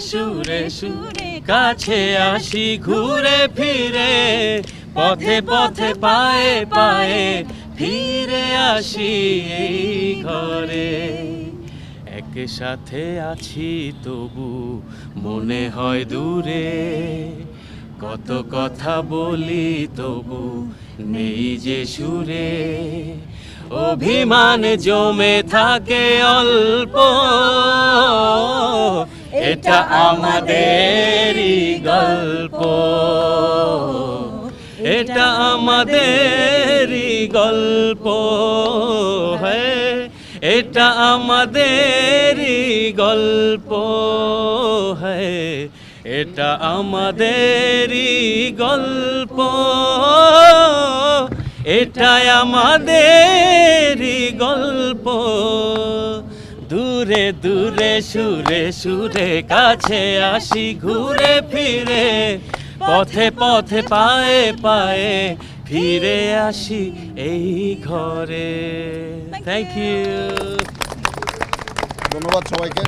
সুরে সুরে কাছে আসি ঘুরে ফিরে, পথে পথে পায়ে পায়ে ফিরে আসি এই ঘরে। একসাথে আছি তবু মনে হয় দূরে, কত কথা বলি তবু নেই যে সুরে। অভিমান জমে থাকে অল্প, এটা আমাদেরই গল্প, এটা আমাদেরই গল্প, হ্যাঁ এটা আমাদেরই গল্প, হ্যাঁ এটা আমাদেরই গল্প, এটাই আমাদেরই গল্প। দূরে দূরে সুরে সুরে কাছে আসি ঘুরে ফিরে, পথে পথে পায়ে পায়ে ফিরে আসি এই ঘরে। Thank you. ধন্যবাদ সবাইকে।